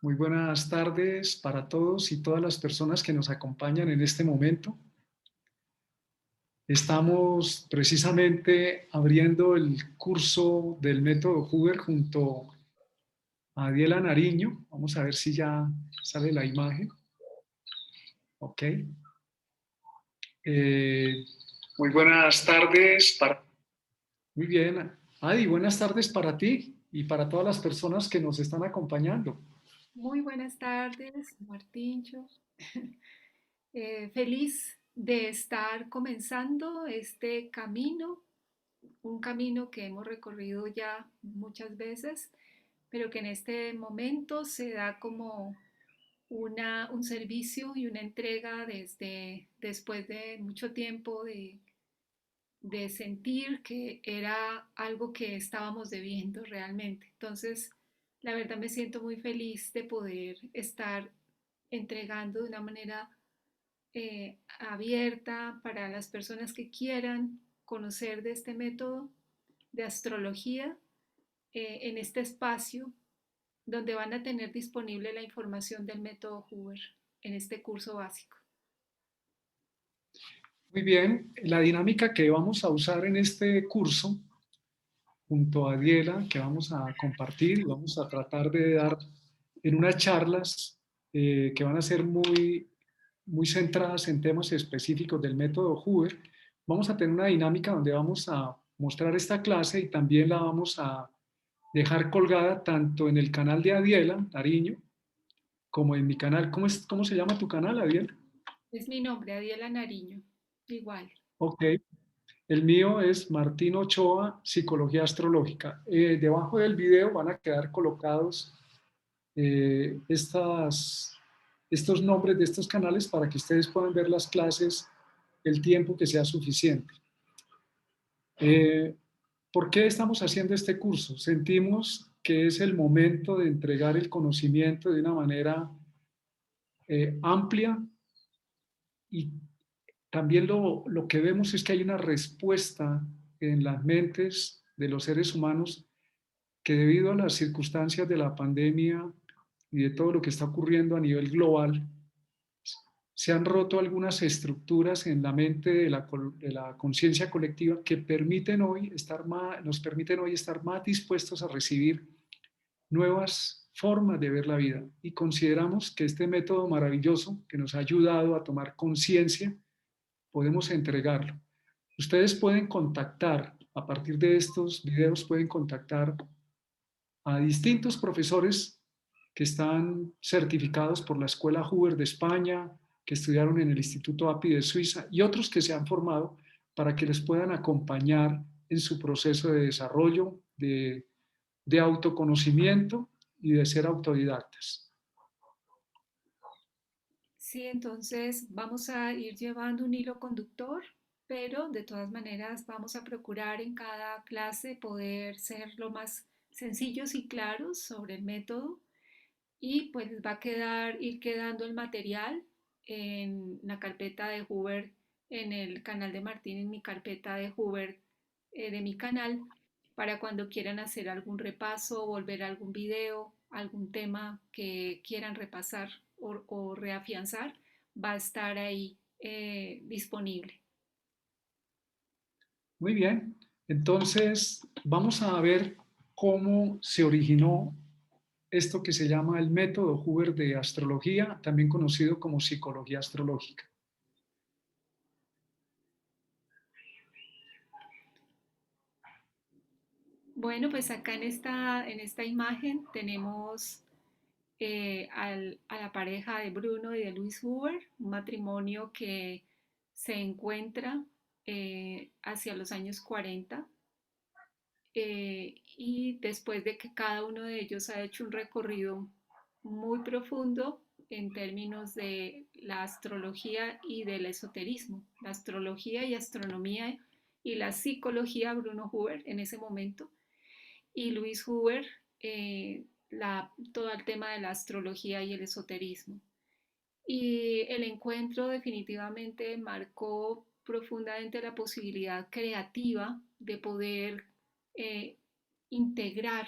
Muy buenas tardes para todos y todas las personas que nos acompañan en este momento. Estamos precisamente abriendo el curso del método Huber junto a Adiela Nariño. Vamos a ver si ya sale la imagen. Ok. Eh, Muy buenas tardes para... Muy bien. Adi, buenas tardes para ti y para todas las personas que nos están acompañando. Muy buenas tardes, Martíncho. Feliz de estar comenzando este camino, un camino que hemos recorrido ya muchas veces, pero que en este momento se da como un servicio y una entrega desde después de mucho tiempo de sentir que era algo que estábamos debiendo realmente. Entonces, la verdad me siento muy feliz de poder estar entregando de una manera abierta para las personas que quieran conocer de este método de astrología en este espacio donde van a tener disponible la información del método Hoover en este curso básico. Muy bien. La dinámica que vamos a usar en este curso junto a Diela, que vamos a compartir y vamos a tratar de dar en unas charlas que van a ser muy centradas en temas específicos del método Hoover. Vamos a tener una dinámica donde vamos a mostrar esta clase y también la vamos a dejar colgada tanto en el canal de Adiela Nariño como en mi canal. ¿Cómo se llama tu canal, Adiela? Es mi nombre, Adiela Nariño. Igual. Ok. El mío es Martín Ochoa, Psicología Astrológica. Debajo del video van a quedar colocados eh, estas, estos nombres de estos canales para que ustedes puedan ver las clases el tiempo que sea suficiente. Eh, ¿Por qué estamos haciendo este curso? Sentimos que es el momento de entregar el conocimiento de una manera amplia y también lo que vemos es que hay una respuesta en las mentes de los seres humanos que debido a las circunstancias de la pandemia y de todo lo que está ocurriendo a nivel global, se han roto algunas estructuras en la mente de la conciencia colectiva que permiten hoy estar más, nos permiten hoy estar más dispuestos a recibir nuevas formas de ver la vida. Y consideramos que este método maravilloso que nos ha ayudado a tomar conciencia, podemos entregarlo. Ustedes pueden contactar, a partir de estos videos, pueden contactar a distintos profesores que están certificados por la Escuela Hoover de España, que estudiaron en el Instituto API de Suiza y otros que se han formado para que les puedan acompañar en su proceso de desarrollo, de autoconocimiento y de ser autodidactas. Sí, entonces vamos a ir llevando un hilo conductor, pero de todas maneras vamos a procurar en cada clase poder ser lo más sencillos y claros sobre el método y pues les va a ir quedando el material en la carpeta de Hoover, en el canal de Martín, en mi carpeta de Hoover de mi canal, para cuando quieran hacer algún repaso, volver a algún video, algún tema que quieran repasar o reafianzar, va a estar ahí disponible. Muy bien, entonces vamos a ver cómo se originó esto que se llama el método Hoover de astrología, también conocido como psicología astrológica. Bueno, pues acá en esta imagen tenemos a la pareja de Bruno y de Luis Hoover, un matrimonio que se encuentra hacia los años 40 y después de que cada uno de ellos ha hecho un recorrido muy profundo en términos de la astrología y del esoterismo, la astrología y astronomía y la psicología, Bruno Hoover en ese momento, y Luis Hoover, todo el tema de la astrología y el esoterismo. Y el encuentro definitivamente marcó profundamente la posibilidad creativa de poder eh, integrar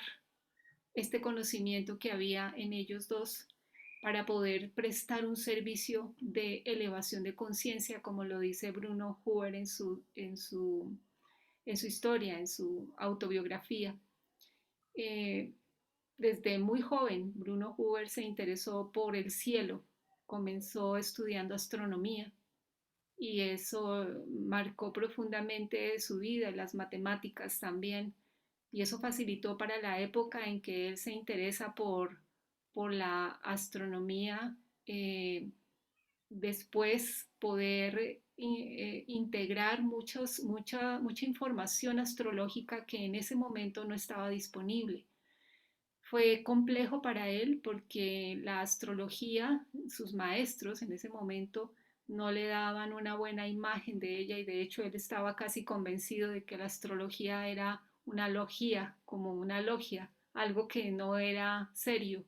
este conocimiento que había en ellos dos para poder prestar un servicio de elevación de conciencia, como lo dice Bruno Huber en su historia, en su autobiografía. Eh, Desde muy joven, Bruno Huber se interesó por el cielo, comenzó estudiando astronomía y eso marcó profundamente su vida, las matemáticas también, y eso facilitó para la época en que él se interesa por la astronomía, después poder integrar mucha información astrológica que en ese momento no estaba disponible. Fue complejo para él porque la astrología, sus maestros en ese momento no le daban una buena imagen de ella y de hecho él estaba casi convencido de que la astrología era una logia, como una logia, algo que no era serio.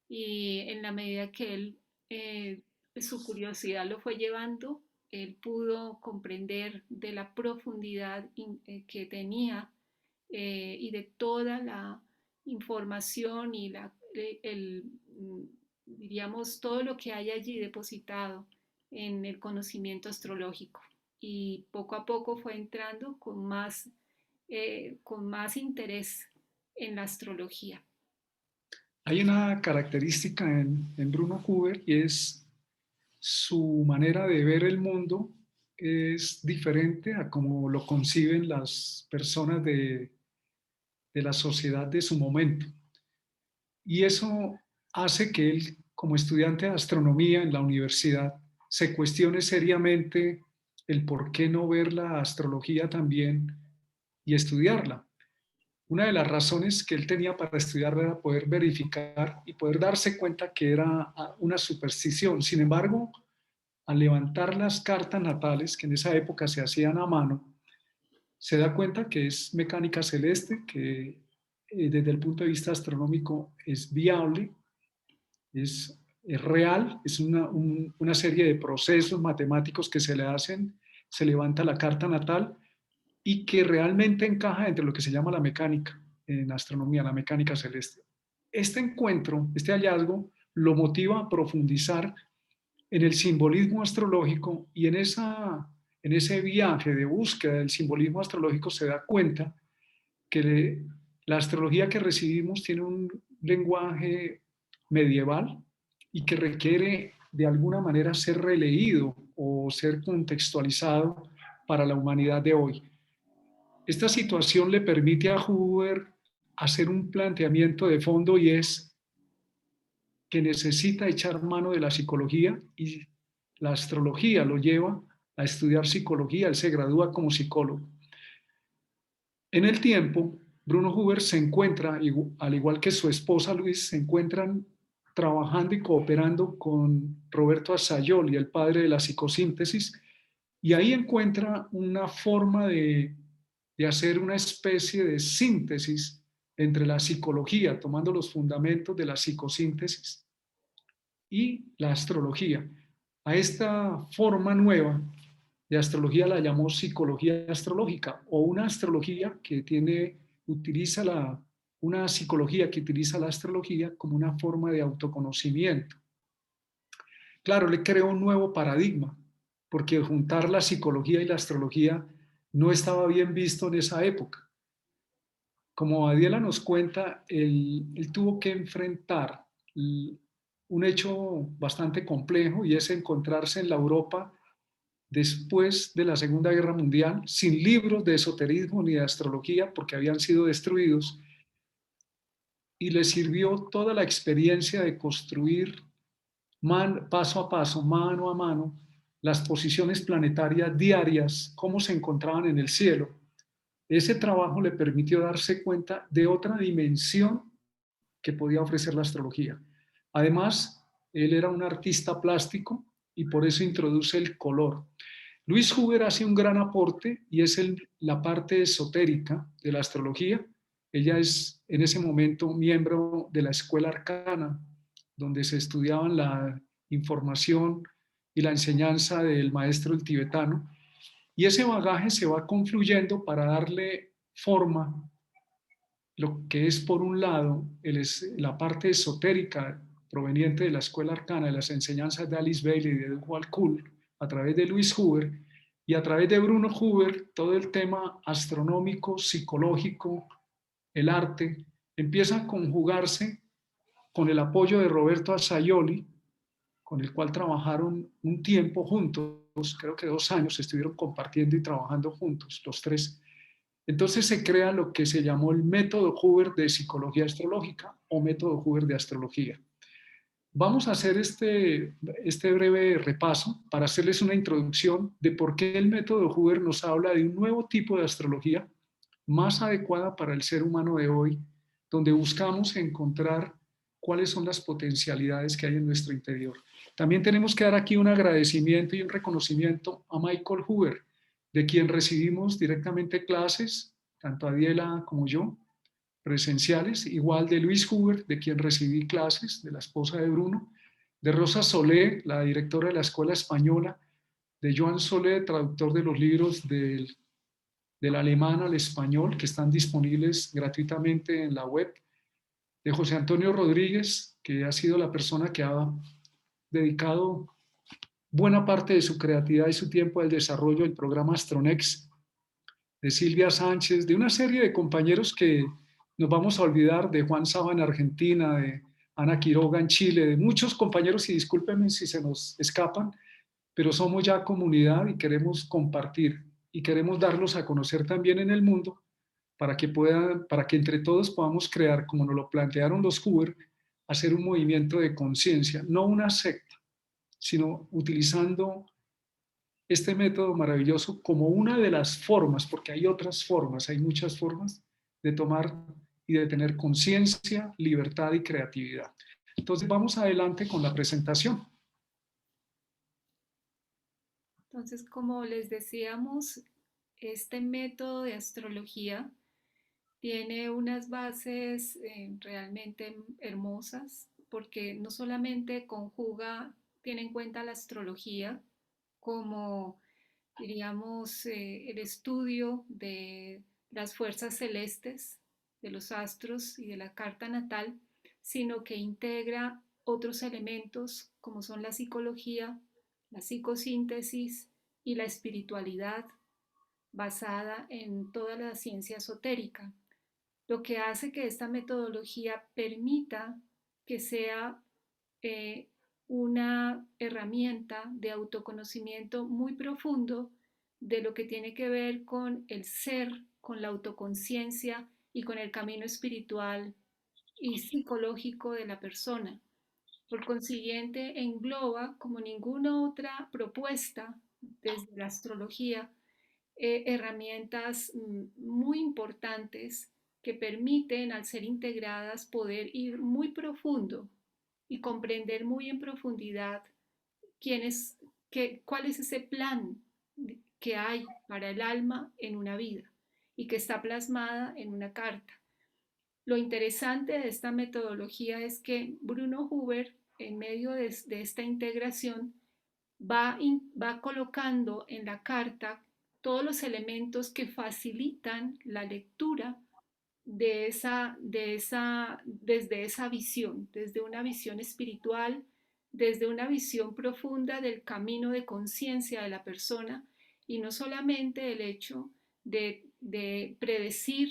Y en la medida que él, su curiosidad lo fue llevando, él pudo comprender de la profundidad que tenía, y de toda la información y diríamos, todo lo que hay allí depositado en el conocimiento astrológico. Y poco a poco fue entrando con más interés en la astrología. Hay una característica en Bruno Huber y es su manera de ver el mundo es diferente a como lo conciben las personas de la sociedad de su momento. Y eso hace que él, como estudiante de astronomía en la universidad, se cuestione seriamente el por qué no ver la astrología también y estudiarla. Una de las razones que él tenía para estudiarla era poder verificar y poder darse cuenta que era una superstición. Sin embargo, al levantar las cartas natales, que en esa época se hacían a mano, se da cuenta que es mecánica celeste, que desde el punto de vista astronómico es viable, es real, es una serie de procesos matemáticos que se le hacen, se levanta la carta natal y que realmente encaja entre lo que se llama la mecánica en astronomía, la mecánica celeste. Este encuentro, este hallazgo, lo motiva a profundizar en el simbolismo astrológico y en ese viaje de búsqueda del simbolismo astrológico se da cuenta que la astrología que recibimos tiene un lenguaje medieval y que requiere de alguna manera ser releído o ser contextualizado para la humanidad de hoy. Esta situación le permite a Huber hacer un planteamiento de fondo y es que necesita echar mano de la psicología y la astrología lo lleva a estudiar psicología, él se gradúa como psicólogo. En el tiempo, Bruno Huber se encuentra, al igual que su esposa Luis, se encuentran trabajando y cooperando con Roberto Assayol y el padre de la psicosíntesis, y ahí encuentra una forma de hacer una especie de síntesis entre la psicología, tomando los fundamentos de la psicosíntesis y la astrología. A esta forma nueva de astrología la llamó psicología astrológica o una astrología que utiliza una psicología que utiliza la astrología como una forma de autoconocimiento. Claro, le creó un nuevo paradigma, porque juntar la psicología y la astrología no estaba bien visto en esa época. Como Adiela nos cuenta, él tuvo que enfrentar un hecho bastante complejo y es encontrarse en la Europa después de la Segunda Guerra Mundial sin libros de esoterismo ni de astrología porque habían sido destruidos y le sirvió toda la experiencia de construir paso a paso, mano a mano, las posiciones planetarias diarias, cómo se encontraban en el cielo. Ese trabajo le permitió darse cuenta de otra dimensión que podía ofrecer la astrología. Además, él era un artista plástico y por eso introduce el color. Luis Huber hace un gran aporte y es la parte esotérica de la astrología. Ella es en ese momento miembro de la Escuela Arcana, donde se estudiaban la información y la enseñanza del maestro el tibetano. Y ese bagaje se va confluyendo para darle forma lo que es por un lado la parte esotérica proveniente de la escuela arcana, de las enseñanzas de Alice Bailey y de Edward Kuhl, a través de Louis Huber, y a través de Bruno Huber, todo el tema astronómico, psicológico, el arte, empieza a conjugarse con el apoyo de Roberto Assayoli, con el cual trabajaron un tiempo juntos, creo que 2 años estuvieron compartiendo y trabajando juntos, los tres. Entonces se crea lo que se llamó el método Huber de psicología astrológica o método Huber de astrología. Vamos a hacer este breve repaso para hacerles una introducción de por qué el método Huber nos habla de un nuevo tipo de astrología más adecuada para el ser humano de hoy, donde buscamos encontrar cuáles son las potencialidades que hay en nuestro interior. También tenemos que dar aquí un agradecimiento y un reconocimiento a Michael Huber, de quien recibimos directamente clases, tanto Adiela como yo, presenciales, igual de Luis Huber, de quien recibí clases, de la esposa de Bruno, de Rosa Solé, la directora de la Escuela Española, de Joan Solé, traductor de los libros del alemán al español, que están disponibles gratuitamente en la web, de José Antonio Rodríguez, que ha sido la persona que ha dedicado buena parte de su creatividad y su tiempo al desarrollo del programa Astronex, de Silvia Sánchez, de una serie de compañeros que nos vamos a olvidar, de Juan Saba en Argentina, de Ana Quiroga en Chile, de muchos compañeros, y discúlpenme si se nos escapan, pero somos ya comunidad y queremos compartir y queremos darlos a conocer también en el mundo para que entre todos podamos crear, como nos lo plantearon los Huber, hacer un movimiento de conciencia, no una secta, sino utilizando este método maravilloso como una de las formas, porque hay otras formas, hay muchas formas de tomar y de tener conciencia, libertad y creatividad. Entonces vamos adelante con la presentación. Entonces, como les decíamos, este método de astrología tiene unas bases realmente hermosas porque no solamente conjuga, tiene en cuenta la astrología como, diríamos, el estudio de las fuerzas celestes, de los astros y de la carta natal, sino que integra otros elementos como son la psicología, la psicosíntesis y la espiritualidad basada en toda la ciencia esotérica, lo que hace que esta metodología permita que sea eh, una herramienta de autoconocimiento muy profundo de lo que tiene que ver con el ser, con la autoconciencia y con el camino espiritual y psicológico de la persona. Por consiguiente, engloba como ninguna otra propuesta desde la astrología herramientas muy importantes que permiten, al ser integradas, poder ir muy profundo y comprender muy en profundidad quién es, cuál es ese plan que hay para el alma en una vida y que está plasmada en una carta. Lo interesante de esta metodología es que Bruno Huber, en medio de esta integración, va colocando en la carta todos los elementos que facilitan la lectura desde esa visión, desde una visión espiritual, desde una visión profunda del camino de conciencia de la persona y no solamente el hecho de predecir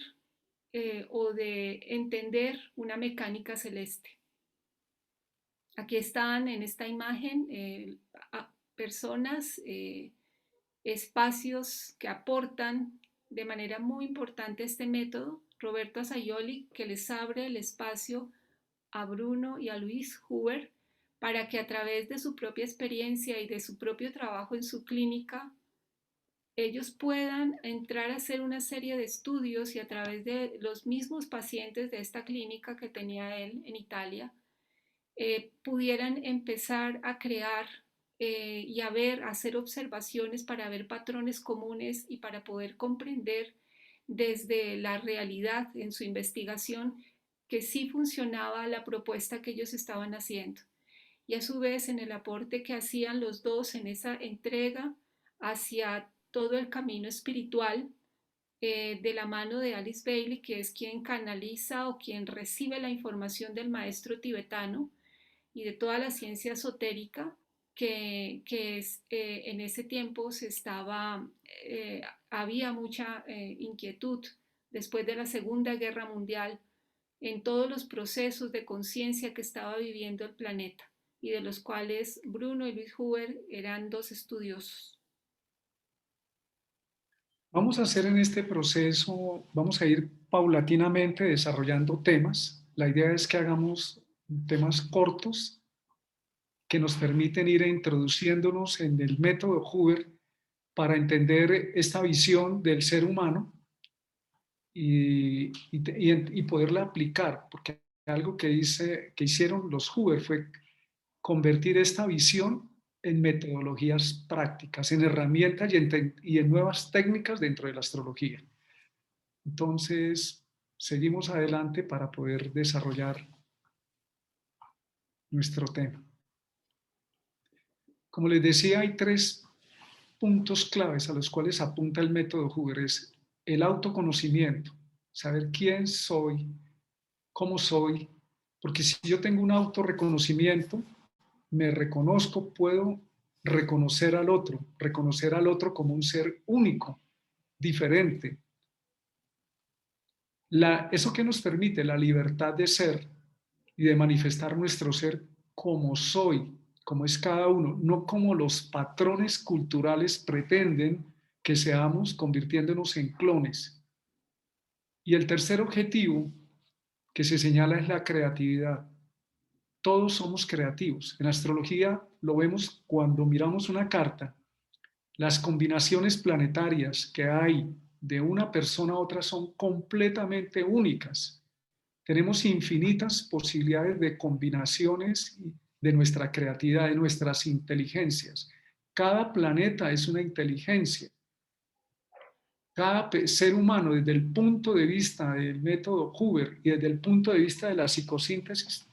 o de entender una mecánica celeste. Aquí están en esta imagen personas, espacios que aportan de manera muy importante este método. Roberto Asayoli, que les abre el espacio a Bruno y a Luis Huber para que a través de su propia experiencia y de su propio trabajo en su clínica, ellos puedan entrar a hacer una serie de estudios y a través de los mismos pacientes de esta clínica que tenía él en Italia, pudieran empezar a crear y a ver, a hacer observaciones para ver patrones comunes y para poder comprender desde la realidad en su investigación que sí funcionaba la propuesta que ellos estaban haciendo. Y a su vez en el aporte que hacían los dos en esa entrega hacia todo el camino espiritual, de la mano de Alice Bailey, que es quien canaliza o quien recibe la información del maestro tibetano y de toda la ciencia esotérica en ese tiempo había mucha inquietud después de la Segunda Guerra Mundial en todos los procesos de conciencia que estaba viviendo el planeta y de los cuales Bruno y Luis Huber eran dos estudiosos. Vamos a hacer en este proceso, vamos a ir paulatinamente desarrollando temas. La idea es que hagamos temas cortos que nos permiten ir introduciéndonos en el método Huber para entender esta visión del ser humano y poderla aplicar, porque algo que hicieron los Huber fue convertir esta visión en metodologías prácticas, en herramientas y en nuevas técnicas dentro de la astrología. Entonces, seguimos adelante para poder desarrollar nuestro tema. Como les decía, hay tres puntos claves a los cuales apunta el método Huber. Es el autoconocimiento, saber quién soy, cómo soy, porque si yo tengo un autorreconocimiento, me reconozco, puedo reconocer al otro como un ser único, diferente. Eso que nos permite la libertad de ser y de manifestar nuestro ser como soy, como es cada uno, no como los patrones culturales pretenden que seamos, convirtiéndonos en clones. Y el tercer objetivo que se señala es la creatividad. Todos somos creativos. En astrología lo vemos cuando miramos una carta. Las combinaciones planetarias que hay de una persona a otra son completamente únicas. Tenemos infinitas posibilidades de combinaciones de nuestra creatividad, de nuestras inteligencias. Cada planeta es una inteligencia. Cada ser humano, desde el punto de vista del método Huber y desde el punto de vista de la psicosíntesis,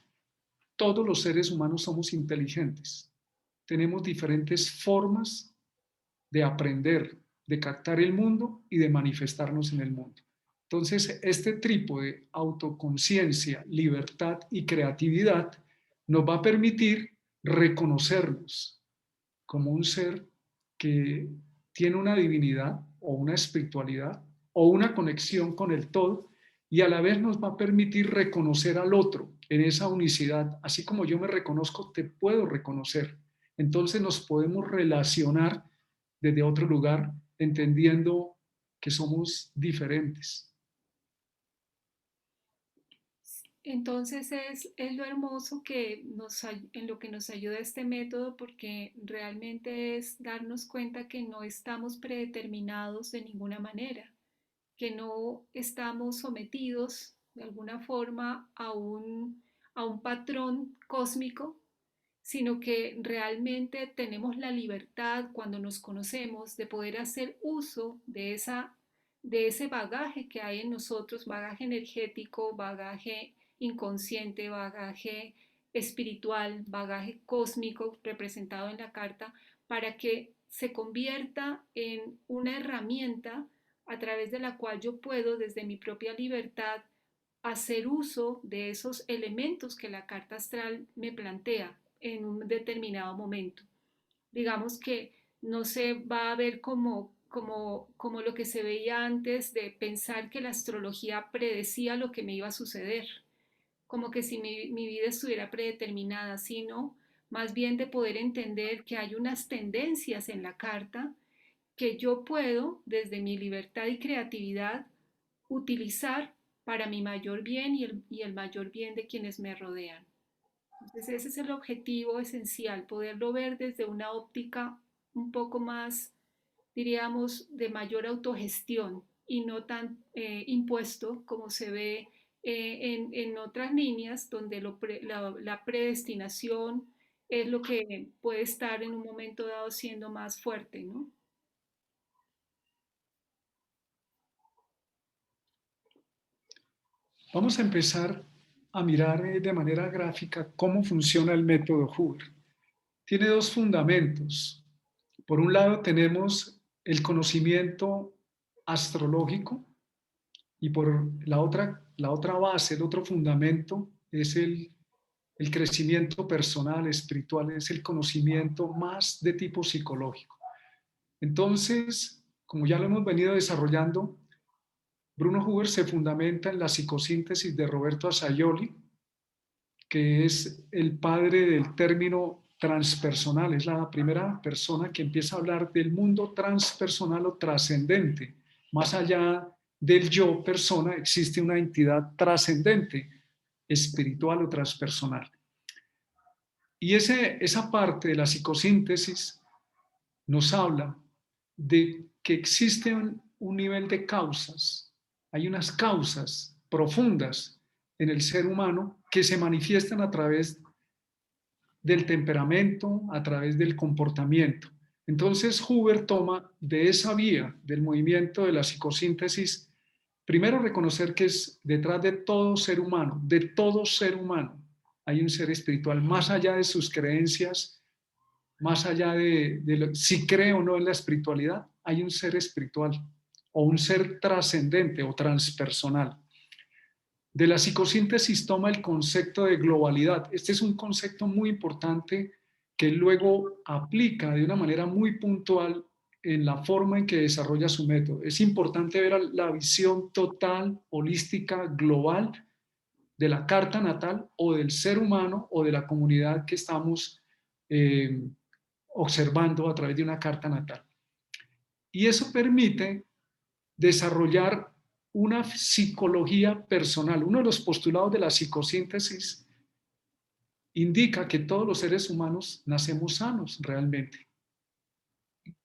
todos los seres humanos somos inteligentes. Tenemos diferentes formas de aprender, de captar el mundo y de manifestarnos en el mundo. Entonces, este trípode, autoconciencia, libertad y creatividad, nos va a permitir reconocernos como un ser que tiene una divinidad o una espiritualidad o una conexión con el todo y a la vez nos va a permitir reconocer al otro en esa unicidad. Así como yo me reconozco, te puedo reconocer. Entonces nos podemos relacionar desde otro lugar, entendiendo que somos diferentes. Entonces es lo hermoso en lo que nos ayuda este método porque realmente es darnos cuenta que no estamos predeterminados de ninguna manera, que no estamos sometidos de alguna forma a un patrón cósmico, sino que realmente tenemos la libertad cuando nos conocemos de poder hacer uso de ese bagaje que hay en nosotros, bagaje energético, bagaje inconsciente, bagaje espiritual, bagaje cósmico representado en la carta, para que se convierta en una herramienta a través de la cual yo puedo desde mi propia libertad hacer uso de esos elementos que la carta astral me plantea en un determinado momento. Digamos que no se va a ver como lo que se veía antes de pensar que la astrología predecía lo que me iba a suceder, como que si mi vida estuviera predeterminada, sino más bien de poder entender que hay unas tendencias en la carta que yo puedo, desde mi libertad y creatividad, utilizar para mi mayor bien y el mayor bien de quienes me rodean. Entonces ese es el objetivo esencial, poderlo ver desde una óptica un poco más, diríamos, de mayor autogestión y no tan impuesto como se ve en otras líneas donde la predestinación es lo que puede estar en un momento dado siendo más fuerte, ¿no? Vamos a empezar a mirar de manera gráfica cómo funciona el método Huber. Tiene dos fundamentos. Por un lado tenemos el conocimiento astrológico, y por la otra base, el otro fundamento es el crecimiento personal, espiritual, es el conocimiento más de tipo psicológico. Entonces, como ya lo hemos venido desarrollando, Bruno Huber se fundamenta en la psicosíntesis de Roberto Asayoli, que es el padre del término transpersonal, es la primera persona que empieza a hablar del mundo transpersonal o trascendente. Más allá del yo persona existe una entidad trascendente, espiritual o transpersonal. Y esa parte de la psicosíntesis nos habla de que existe un nivel de causas, hay unas causas profundas en el ser humano que se manifiestan a través del temperamento, a través del comportamiento. Entonces Huber toma de esa vía del movimiento de la psicosíntesis, primero reconocer que es detrás de todo ser humano, hay un ser espiritual más allá de sus creencias, más allá si cree o no en la espiritualidad, hay un ser espiritual o un ser trascendente o transpersonal. De la psicosíntesis toma el concepto de globalidad. Este es un concepto muy importante que luego aplica de una manera muy puntual en la forma en que desarrolla su método. Es importante ver la visión total, holística, global de la carta natal o del ser humano o de la comunidad que estamos eh, observando a través de una carta natal. Y eso permite desarrollar una psicología personal. Uno de los postulados de la psicosíntesis indica que todos los seres humanos nacemos sanos realmente.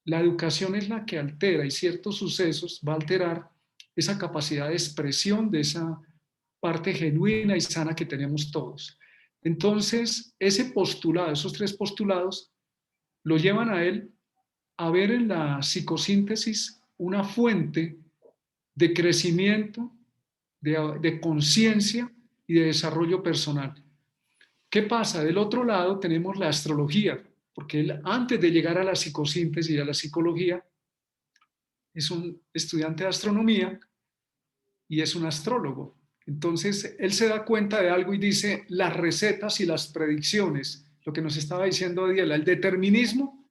La educación es la que altera y ciertos sucesos va a alterar esa capacidad de expresión de esa parte genuina y sana que tenemos todos. Entonces, ese postulado, esos tres postulados, lo llevan a él a ver en la psicosíntesis una fuente de crecimiento, de conciencia y de desarrollo personal. ¿Qué pasa? Del otro lado tenemos la astrología, porque él, antes de llegar a la psicosíntesis y a la psicología, es un estudiante de astronomía y es un astrólogo. Entonces, él se da cuenta de algo y dice, las recetas y las predicciones, lo que nos estaba diciendo Adiela, el determinismo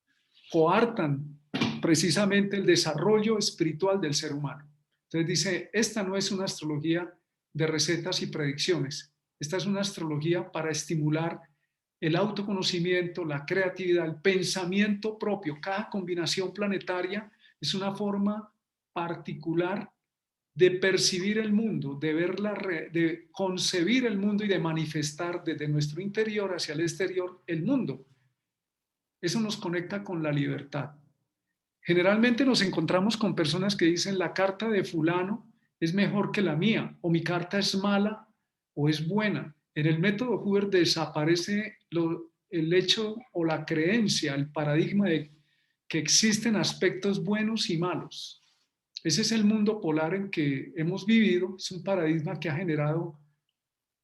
coartan precisamente el desarrollo espiritual del ser humano. Entonces dice, esta no es una astrología de recetas y predicciones, esta es una astrología para estimular el autoconocimiento, la creatividad, el pensamiento propio. Cada combinación planetaria es una forma particular de percibir el mundo, de verla, de concebir el mundo y de manifestar desde nuestro interior hacia el exterior el mundo. Eso nos conecta con la libertad. Generalmente nos encontramos con personas que dicen la carta de fulano es mejor que la mía, o mi carta es mala o es buena. En el método Huber desaparece el hecho o la creencia, el paradigma de que existen aspectos buenos y malos. Ese es el mundo polar en que hemos vivido, es un paradigma que ha generado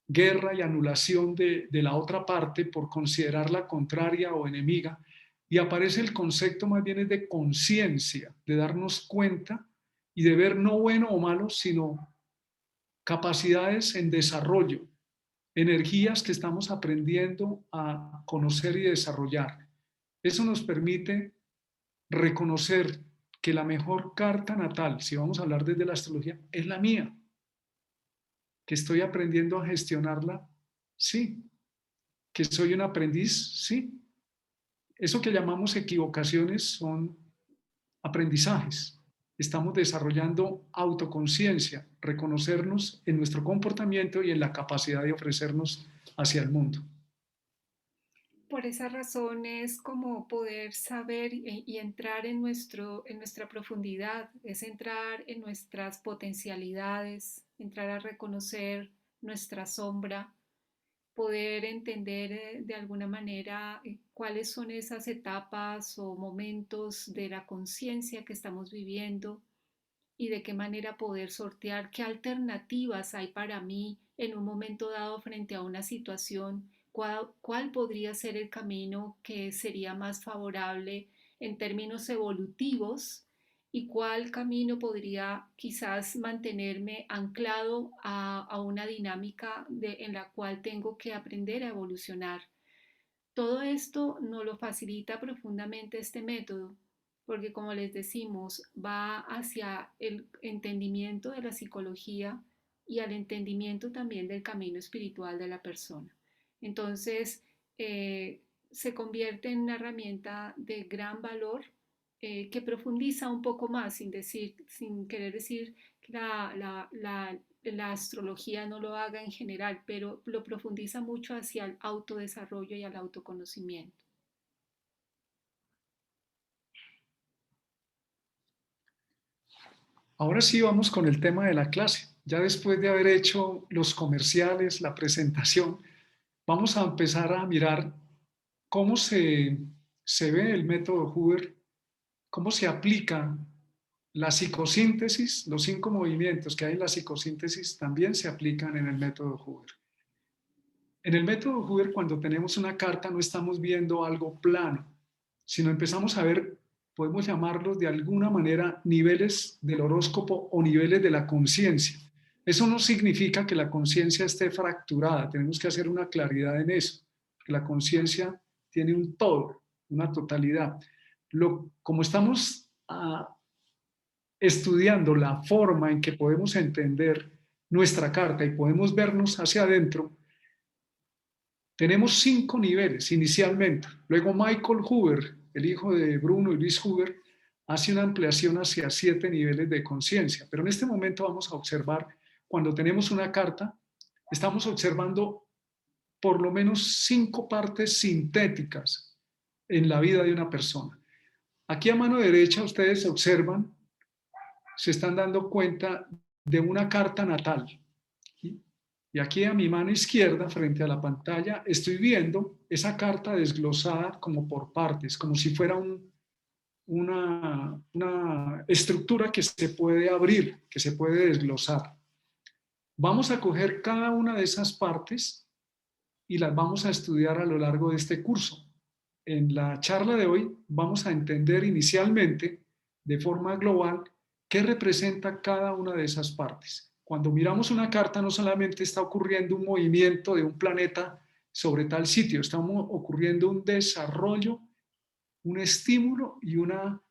guerra y anulación de la otra parte por considerarla contraria o enemiga, y aparece el concepto más bien de conciencia, de darnos cuenta y de ver no bueno o malo, sino capacidades en desarrollo, energías que estamos aprendiendo a conocer y desarrollar. Eso nos permite reconocer que la mejor carta natal, si vamos a hablar desde la astrología, es la mía, que estoy aprendiendo a gestionarla, sí, que soy un aprendiz, sí. Eso que llamamos equivocaciones son aprendizajes. Estamos desarrollando autoconciencia, reconocernos en nuestro comportamiento y en la capacidad de ofrecernos hacia el mundo. Por esa razón es como poder saber y entrar en nuestra profundidad, es entrar en nuestras potencialidades, entrar a reconocer nuestra sombra, poder entender de alguna manera cuáles son esas etapas o momentos de la conciencia que estamos viviendo y de qué manera poder sortear qué alternativas hay para mí en un momento dado frente a una situación, cuál podría ser el camino que sería más favorable en términos evolutivos y cuál camino podría quizás mantenerme anclado a una dinámica en la cual tengo que aprender a evolucionar. Todo esto nos lo facilita profundamente este método, porque como les decimos, va hacia el entendimiento de la psicología y al entendimiento también del camino espiritual de la persona. Entonces, se convierte en una herramienta de gran valor que profundiza un poco más, sin querer decir que la astrología no lo haga en general, pero lo profundiza mucho hacia el autodesarrollo y al autoconocimiento. Ahora sí vamos con el tema de la clase. Ya después de haber hecho los comerciales, la presentación, vamos a empezar a mirar cómo se ve el método Hoover, cómo se aplica la psicosíntesis, los 5 movimientos que hay en la psicosíntesis también se aplican en el método Hoover. En el método Hoover, cuando tenemos una carta, no estamos viendo algo plano, sino empezamos a ver, podemos llamarlos de alguna manera niveles del horóscopo o niveles de la conciencia. Eso no significa que la conciencia esté fracturada, tenemos que hacer una claridad en eso, que la conciencia tiene un todo, una totalidad. Como estamos estudiando la forma en que podemos entender nuestra carta y podemos vernos hacia adentro, tenemos 5 niveles inicialmente. Luego Michael Hoover, el hijo de Bruno y Luis Hoover, hace una ampliación hacia 7 niveles de conciencia. Pero en este momento vamos a observar, cuando tenemos una carta, estamos observando por lo menos 5 partes sintéticas en la vida de una persona. Aquí a mano derecha ustedes observan, se están dando cuenta de una carta natal. Y aquí a mi mano izquierda, frente a la pantalla, estoy viendo esa carta desglosada como por partes, como si fuera una estructura que se puede abrir, que se puede desglosar. Vamos a coger cada una de esas partes y las vamos a estudiar a lo largo de este curso. En la charla de hoy vamos a entender inicialmente, de forma global, qué representa cada una de esas partes. Cuando miramos una carta no solamente está ocurriendo un movimiento de un planeta sobre tal sitio, está ocurriendo un desarrollo, un estímulo y una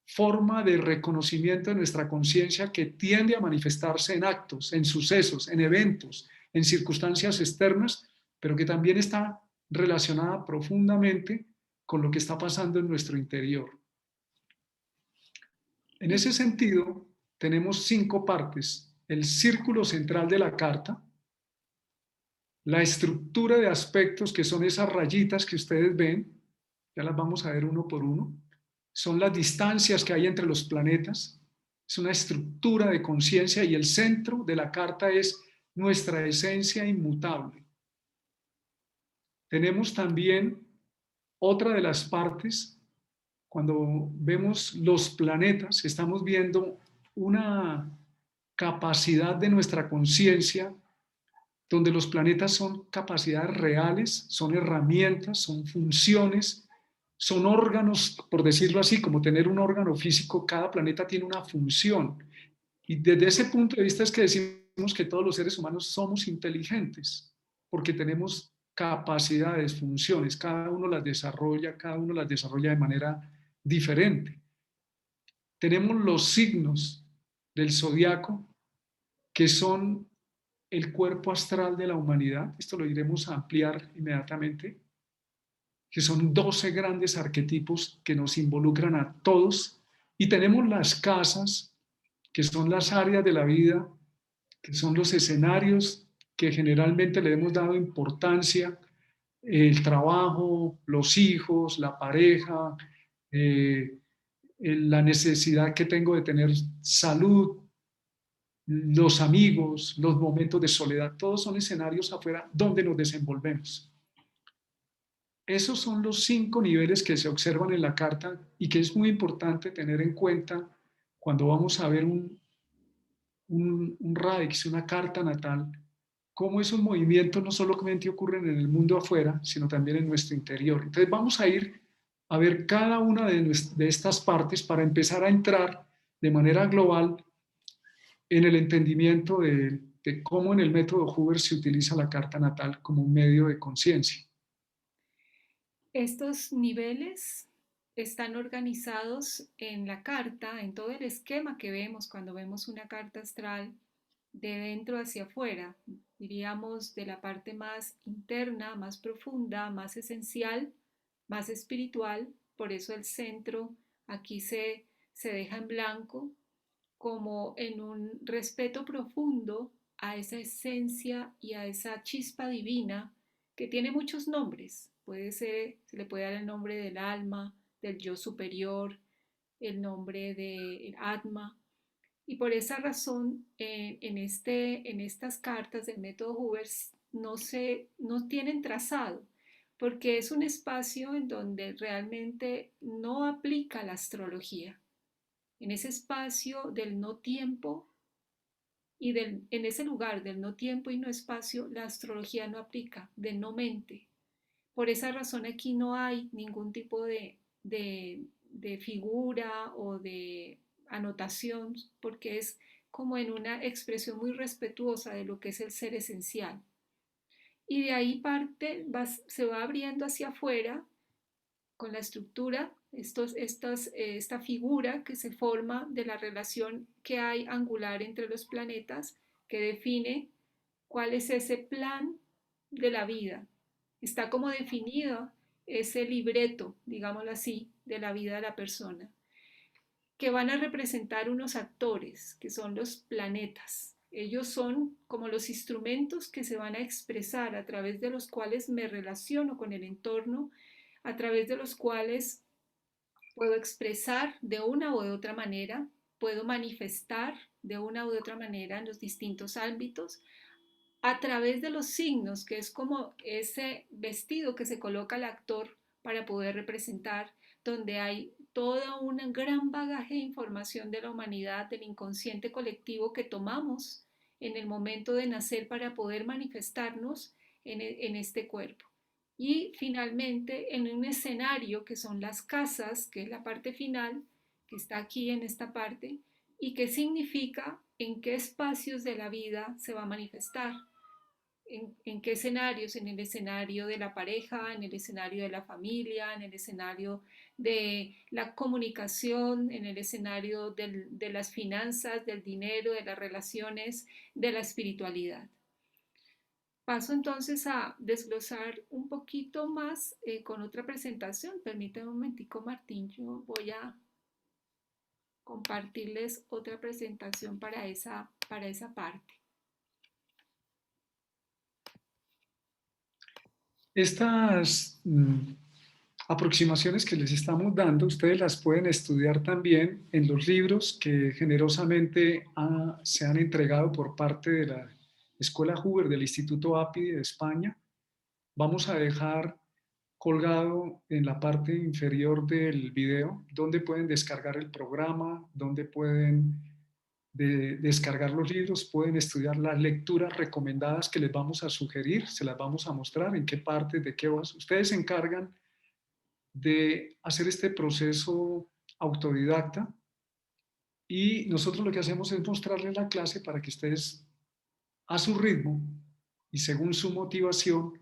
forma de reconocimiento de nuestra conciencia que tiende a manifestarse en actos, en sucesos, en eventos, en circunstancias externas, pero que también está relacionada profundamente con lo que está pasando en nuestro interior. En ese sentido, tenemos 5 partes. El círculo central de la carta, la estructura de aspectos que son esas rayitas que ustedes ven, ya las vamos a ver uno por uno, son las distancias que hay entre los planetas, es una estructura de conciencia y el centro de la carta es nuestra esencia inmutable. Tenemos también otra de las partes, cuando vemos los planetas, estamos viendo una capacidad de nuestra conciencia donde los planetas son capacidades reales, son herramientas, son funciones, son órganos, por decirlo así, como tener un órgano físico, cada planeta tiene una función. Y desde ese punto de vista es que decimos que todos los seres humanos somos inteligentes, porque tenemos capacidades, funciones, cada uno las desarrolla de manera diferente. Tenemos los signos del zodiaco, que son el cuerpo astral de la humanidad, esto lo iremos a ampliar inmediatamente, que son 12 grandes arquetipos que nos involucran a todos, y tenemos las casas, que son las áreas de la vida, que son los escenarios que generalmente le hemos dado importancia, el trabajo, los hijos, la pareja, la necesidad que tengo de tener salud, los amigos, los momentos de soledad, todos son escenarios afuera donde nos desenvolvemos. Esos son los 5 niveles que se observan en la carta y que es muy importante tener en cuenta cuando vamos a ver un radix, una carta natal, cómo esos movimientos no solamente ocurren en el mundo afuera, sino también en nuestro interior. Entonces vamos a ir a ver cada una de estas partes para empezar a entrar de manera global en el entendimiento de cómo en el método Hoover se utiliza la carta natal como un medio de conciencia. Estos niveles están organizados en la carta, en todo el esquema que vemos cuando vemos una carta astral de dentro hacia afuera, diríamos de la parte más interna, más profunda, más esencial, más espiritual. Por eso el centro aquí se deja en blanco, como en un respeto profundo a esa esencia y a esa chispa divina que tiene muchos nombres. Puede ser, se le puede dar el nombre del alma, del yo superior, el nombre del Atma. Y por esa razón, en estas cartas del método Hoover no tienen trazado, porque es un espacio en donde realmente no aplica la astrología. En ese espacio del no tiempo en ese lugar del no tiempo y no espacio, la astrología no aplica, de no mente. Por esa razón aquí no hay ningún tipo de figura o de anotación, porque es como en una expresión muy respetuosa de lo que es el ser esencial. Y de ahí parte, se va abriendo hacia afuera con la estructura, esta figura que se forma de la relación que hay angular entre los planetas, que define cuál es ese plan de la vida. Está como definido ese libreto, digámoslo así, de la vida de la persona, que van a representar unos actores, que son los planetas. Ellos son como los instrumentos que se van a expresar a través de los cuales me relaciono con el entorno, a través de los cuales puedo expresar de una u de otra manera, puedo manifestar de una u de otra manera en los distintos ámbitos, a través de los signos, que es como ese vestido que se coloca el actor para poder representar, donde hay todo un gran bagaje de información de la humanidad, del inconsciente colectivo que tomamos en el momento de nacer para poder manifestarnos en este cuerpo. Y finalmente en un escenario que son las casas, que es la parte final, que está aquí en esta parte, y que significa en qué espacios de la vida se va a manifestar. En qué escenarios, en el escenario de la pareja, en el escenario de la familia, en el escenario de la comunicación, en el escenario de las finanzas, del dinero, de las relaciones, de la espiritualidad. Paso entonces a desglosar un poquito más con otra presentación. Permítame un momentico, Martín, yo voy a compartirles otra presentación para esa parte. Estas aproximaciones que les estamos dando, ustedes las pueden estudiar también en los libros que generosamente se han entregado por parte de la Escuela Hoover del Instituto API de España. Vamos a dejar colgado en la parte inferior del video donde pueden descargar el programa, donde pueden descargar los libros, pueden estudiar las lecturas recomendadas que les vamos a sugerir, se las vamos a mostrar en qué partes, de qué vas. Ustedes se encargan de hacer este proceso autodidacta y nosotros lo que hacemos es mostrarles la clase para que ustedes a su ritmo y según su motivación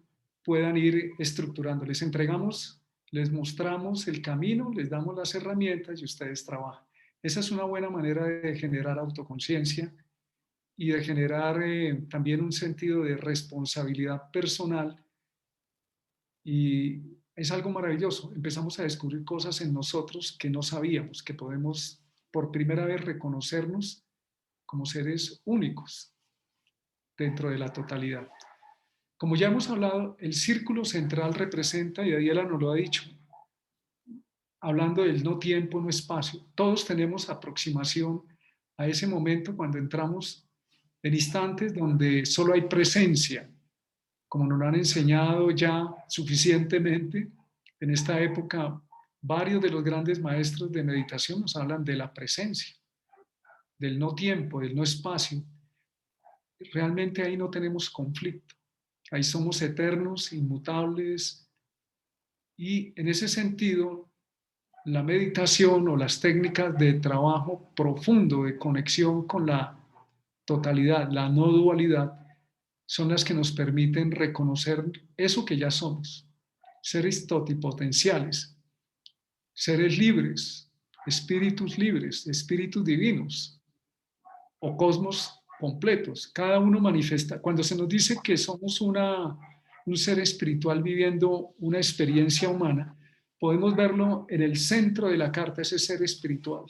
puedan ir estructurando. Les entregamos, les mostramos el camino, les damos las herramientas y ustedes trabajan. Esa es una buena manera de generar autoconciencia y de generar también un sentido de responsabilidad personal y es algo maravilloso. Empezamos a descubrir cosas en nosotros que no sabíamos, que podemos por primera vez reconocernos como seres únicos dentro de la totalidad. Como ya hemos hablado, el círculo central representa, y Adiela nos lo ha dicho, hablando del no tiempo, no espacio, todos tenemos aproximación a ese momento cuando entramos en instantes donde solo hay presencia, como nos lo han enseñado ya suficientemente en esta época. Varios de los grandes maestros de meditación nos hablan de la presencia, del no tiempo, del no espacio. Realmente ahí no tenemos conflicto. Ahí somos eternos, inmutables y en ese sentido la meditación o las técnicas de trabajo profundo, de conexión con la totalidad, la no dualidad, son las que nos permiten reconocer eso que ya somos, seres totipotenciales, seres libres, espíritus divinos o cosmos completos. Cada uno manifiesta, cuando se nos dice que somos un ser espiritual viviendo una experiencia humana, podemos verlo en el centro de la carta, ese ser espiritual,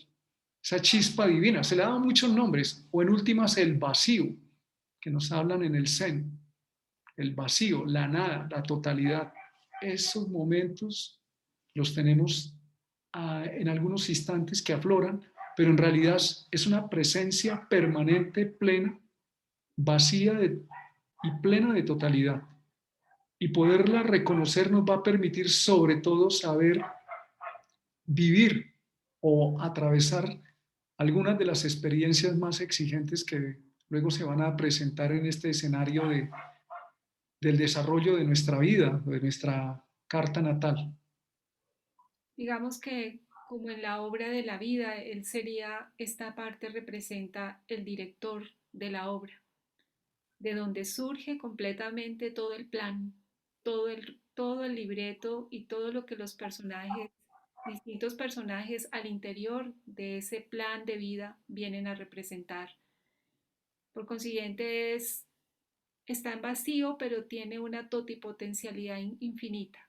esa chispa divina. Se le ha dado muchos nombres, o en últimas el vacío, que nos hablan en el Zen, el vacío, la nada, la totalidad. Esos momentos los tenemos en algunos instantes que afloran, pero en realidad es una presencia permanente, plena, vacía y plena de totalidad. Y poderla reconocer nos va a permitir sobre todo saber vivir o atravesar algunas de las experiencias más exigentes que luego se van a presentar en este escenario del desarrollo de nuestra vida, de nuestra carta natal. Digamos que como en la obra de la vida, él sería, esta parte representa el director de la obra, de donde surge completamente todo el plan, todo el libreto y todo lo que los personajes, distintos personajes al interior de ese plan de vida vienen a representar. Por consiguiente, está en vacío, pero tiene una totipotencialidad infinita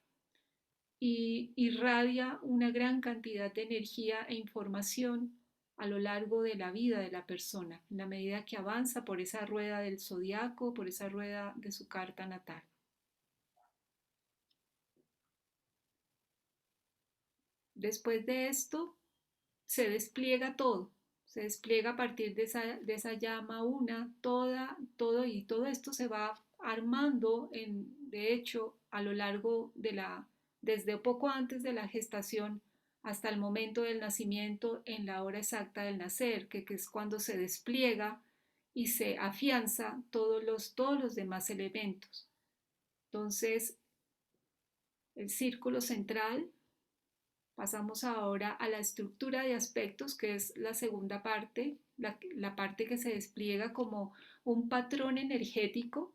y irradia una gran cantidad de energía e información a lo largo de la vida de la persona, en la medida que avanza por esa rueda del zodiaco, por esa rueda de su carta natal. Después de esto, se despliega todo, se despliega a partir de esa llama una, todo y todo esto se va armando, de hecho, a lo largo de desde poco antes de la gestación hasta el momento del nacimiento, en la hora exacta del nacer, que es cuando se despliega y se afianza todos los demás elementos. Entonces, el círculo central. Pasamos ahora a la estructura de aspectos, que es la segunda parte, la parte que se despliega como un patrón energético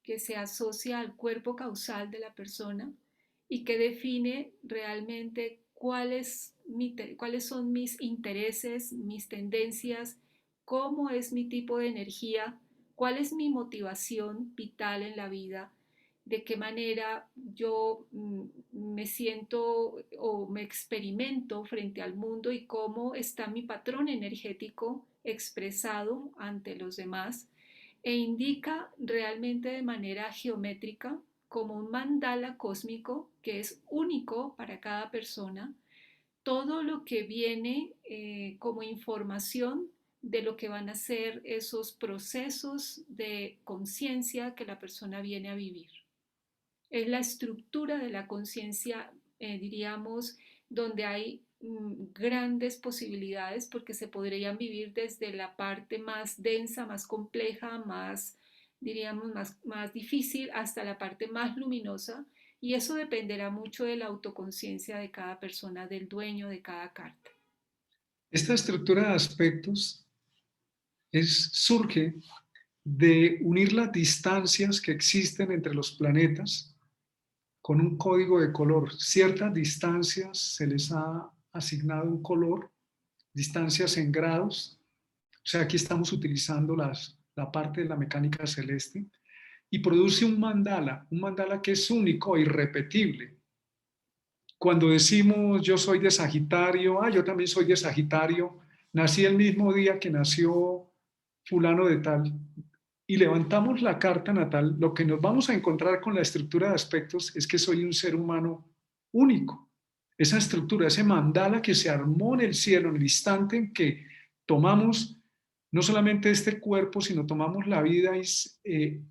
que se asocia al cuerpo causal de la persona y que define realmente cuáles son mis intereses, mis tendencias, cómo es mi tipo de energía, cuál es mi motivación vital en la vida, de qué manera yo me siento o me experimento frente al mundo y cómo está mi patrón energético expresado ante los demás e indica realmente de manera geométrica como un mandala cósmico que es único para cada persona, todo lo que viene como información de lo que van a ser esos procesos de conciencia que la persona viene a vivir. Es la estructura de la conciencia, diríamos, donde hay grandes posibilidades porque se podrían vivir desde la parte más densa, más compleja, más, diríamos, más difícil hasta la parte más luminosa y eso dependerá mucho de la autoconciencia de cada persona, del dueño de cada carta. Esta estructura de aspectos surge de unir las distancias que existen entre los planetas con un código de color. Ciertas distancias se les ha asignado un color, distancias en grados. O sea, aquí estamos utilizando la parte de la mecánica celeste y produce un mandala que es único e irrepetible. Cuando decimos yo soy de Sagitario, yo también soy de Sagitario, nací el mismo día que nació fulano de tal, y levantamos la carta natal, lo que nos vamos a encontrar con la estructura de aspectos es que soy un ser humano único. Esa estructura, ese mandala que se armó en el cielo en el instante en que tomamos no solamente este cuerpo, sino tomamos la vida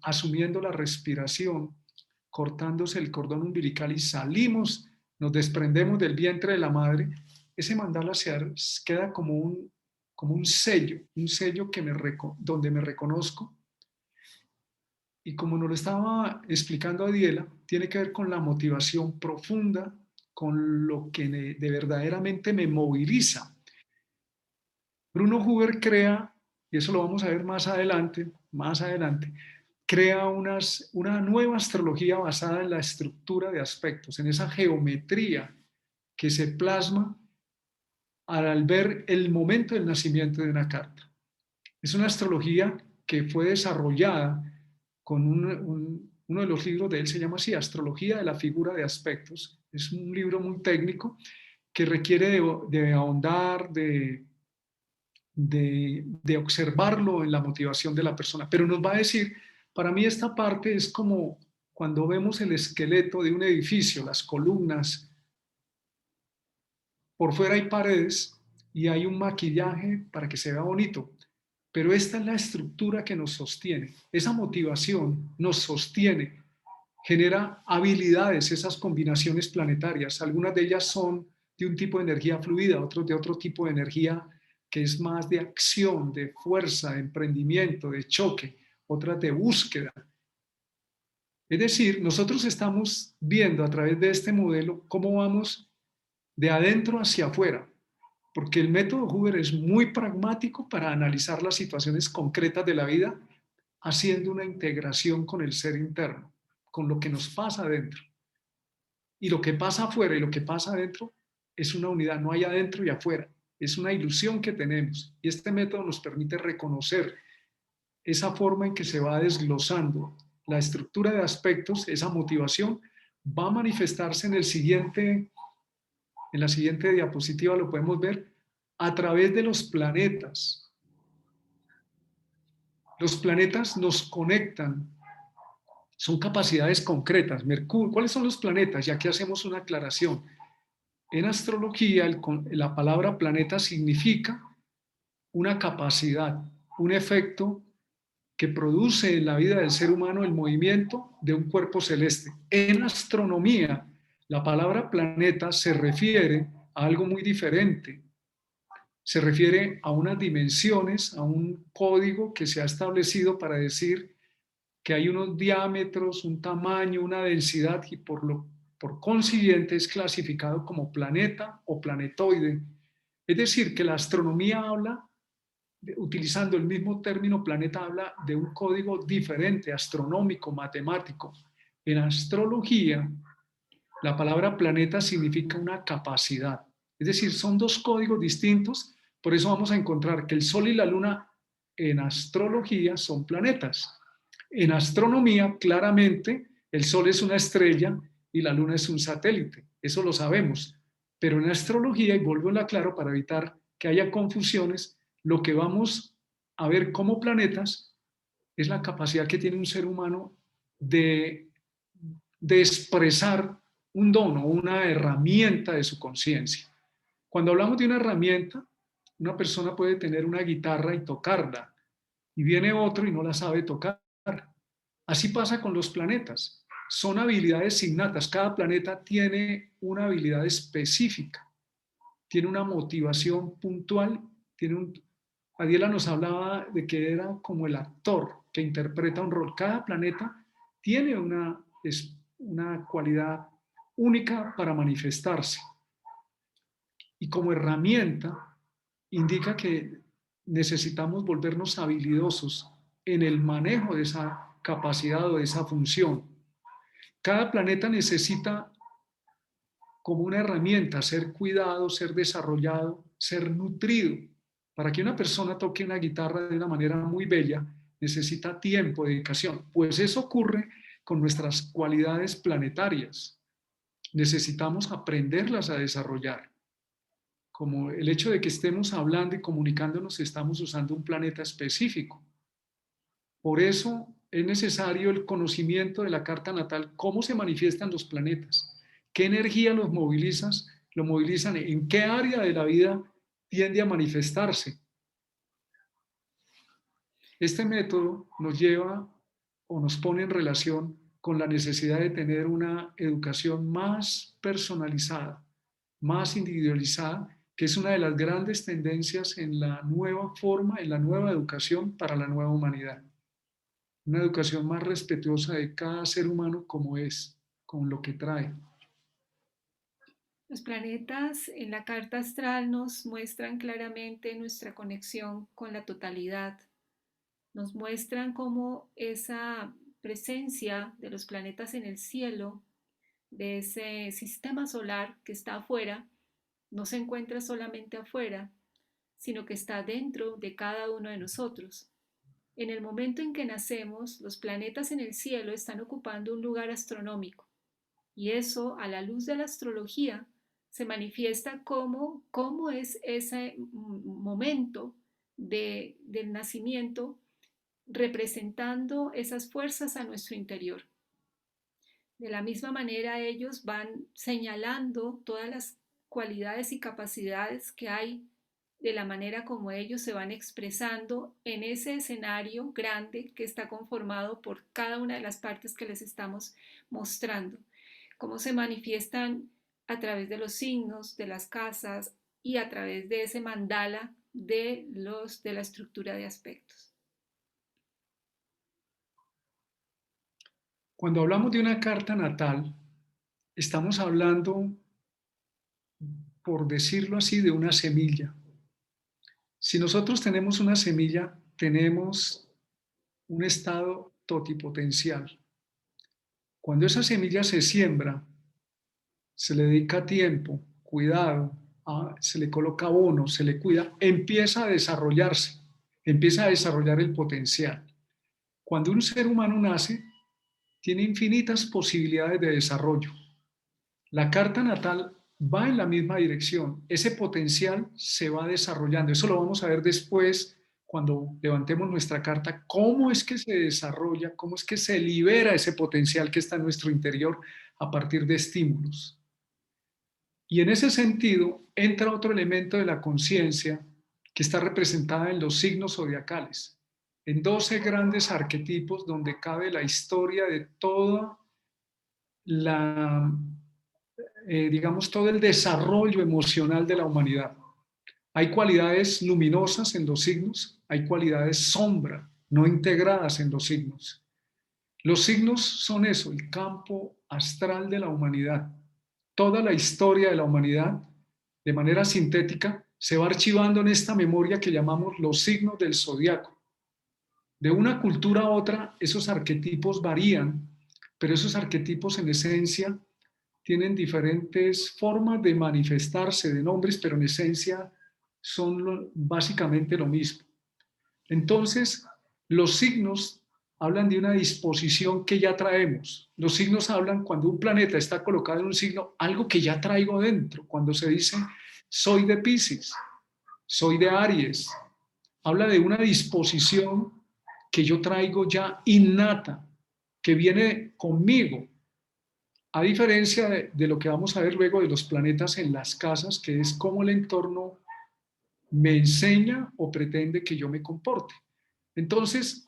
asumiendo la respiración, cortándose el cordón umbilical y salimos, nos desprendemos del vientre de la madre, ese mandala queda como un sello que donde me reconozco. Y como nos lo estaba explicando Adiela, tiene que ver con la motivación profunda con lo que de verdaderamente me moviliza. Bruno Huber crea, y eso lo vamos a ver más adelante, crea una nueva astrología basada en la estructura de aspectos, en esa geometría que se plasma al ver el momento del nacimiento de una carta. Es una astrología que fue desarrollada con uno de los libros de él, se llama así, Astrología de la figura de aspectos. Es un libro muy técnico que requiere de ahondar, de observarlo en la motivación de la persona, pero nos va a decir, para mí esta parte es como cuando vemos el esqueleto de un edificio, las columnas, por fuera hay paredes y hay un maquillaje para que se vea bonito, pero esta es la estructura que nos sostiene, esa motivación nos sostiene, genera habilidades, esas combinaciones planetarias, algunas de ellas son de un tipo de energía fluida, otros de otro tipo de energía que es más de acción, de fuerza, de emprendimiento, de choque, otras de búsqueda. Es decir, nosotros estamos viendo a través de este modelo cómo vamos de adentro hacia afuera, porque el método Huber es muy pragmático para analizar las situaciones concretas de la vida, haciendo una integración con el ser interno, con lo que nos pasa adentro. Y lo que pasa afuera y lo que pasa adentro es una unidad, no hay adentro y afuera, es una ilusión que tenemos. Y este método nos permite reconocer esa forma en que se va desglosando la estructura de aspectos, esa motivación, va a manifestarse en la siguiente diapositiva lo podemos ver, a través de los planetas. Los planetas nos conectan, son capacidades concretas. Mercurio, ¿cuáles son los planetas? Y aquí hacemos una aclaración. En astrología, la palabra planeta significa una capacidad, un efecto que produce en la vida del ser humano el movimiento de un cuerpo celeste. En astronomía, la palabra planeta se refiere a algo muy diferente. Se refiere a unas dimensiones, a un código que se ha establecido para decir que hay unos diámetros, un tamaño, una densidad y por consiguiente es clasificado como planeta o planetoide. Es decir, que la astronomía habla, utilizando el mismo término planeta, habla de un código diferente, astronómico, matemático. En astrología, la palabra planeta significa una capacidad. Es decir, son dos códigos distintos, por eso vamos a encontrar que el Sol y la Luna en astrología son planetas. En astronomía, claramente, el Sol es una estrella y la Luna es un satélite. Eso lo sabemos. Pero en astrología, y vuelvo a lo aclaro para evitar que haya confusiones, lo que vamos a ver como planetas es la capacidad que tiene un ser humano de, de expresar un don o una herramienta de su conciencia. Cuando hablamos de una herramienta, una persona puede tener una guitarra y tocarla, y viene otro y no la sabe tocar. Así pasa con los planetas. Son habilidades innatas. Cada planeta tiene una habilidad específica, tiene una motivación puntual, Adiela nos hablaba de que era como el actor que interpreta un rol. Cada planeta tiene una cualidad única para manifestarse. Y como herramienta indica que necesitamos volvernos habilidosos en el manejo de esa capacidad o de esa función. Cada planeta necesita como una herramienta ser cuidado, ser desarrollado, ser nutrido. Para que una persona toque una guitarra de una manera muy bella, necesita tiempo, dedicación. Pues eso ocurre con nuestras cualidades planetarias. Necesitamos aprenderlas a desarrollar. Como el hecho de que estemos hablando y comunicándonos, estamos usando un planeta específico. Por eso es necesario el conocimiento de la carta natal, cómo se manifiestan los planetas, qué energía lo movilizan, en qué área de la vida tiende a manifestarse. Este método nos lleva o nos pone en relación con la necesidad de tener una educación más personalizada, más individualizada, que es una de las grandes tendencias en la nueva forma, en la nueva educación para la nueva humanidad. Una educación más respetuosa de cada ser humano como es, con lo que trae. Los planetas en la carta astral nos muestran claramente nuestra conexión con la totalidad. Nos muestran cómo esa presencia de los planetas en el cielo, de ese sistema solar que está afuera, no se encuentra solamente afuera, sino que está dentro de cada uno de nosotros. En el momento en que nacemos, los planetas en el cielo están ocupando un lugar astronómico y eso, a la luz de la astrología, se manifiesta como cómo es ese momento del nacimiento representando esas fuerzas a nuestro interior. De la misma manera, ellos van señalando todas las cualidades y capacidades que hay de la manera como ellos se van expresando en ese escenario grande que está conformado por cada una de las partes que les estamos mostrando, cómo se manifiestan a través de los signos, de las casas y a través de ese mandala de la estructura de aspectos. Cuando hablamos de una carta natal, estamos hablando, por decirlo así, de una semilla. Si nosotros tenemos una semilla, tenemos un estado totipotencial. Cuando esa semilla se siembra, se le dedica tiempo, cuidado, se le coloca abono, se le cuida, empieza a desarrollarse, empieza a desarrollar el potencial. Cuando un ser humano nace, tiene infinitas posibilidades de desarrollo. La carta natal va en la misma dirección, ese potencial se va desarrollando, eso lo vamos a ver después cuando levantemos nuestra carta, cómo es que se desarrolla, cómo es que se libera ese potencial que está en nuestro interior a partir de estímulos. Y en ese sentido entra otro elemento de la conciencia que está representada en los signos zodiacales, en 12 grandes arquetipos donde cabe la historia de toda la, digamos, todo el desarrollo emocional de la humanidad. Hay cualidades luminosas en los signos, hay cualidades sombra, no integradas en los signos. Los signos son eso, el campo astral de la humanidad. Toda la historia de la humanidad, de manera sintética, se va archivando en esta memoria que llamamos los signos del zodiaco. De una cultura a otra, esos arquetipos varían, pero esos arquetipos en esencia tienen diferentes formas de manifestarse de nombres, pero en esencia son básicamente lo mismo. Entonces, los signos hablan de una disposición que ya traemos. Los signos hablan cuando un planeta está colocado en un signo, algo que ya traigo dentro. Cuando se dice, soy de Piscis, soy de Aries, habla de una disposición que yo traigo ya innata, que viene conmigo. A diferencia de lo que vamos a ver luego de los planetas en las casas, que es cómo el entorno me enseña o pretende que yo me comporte. Entonces,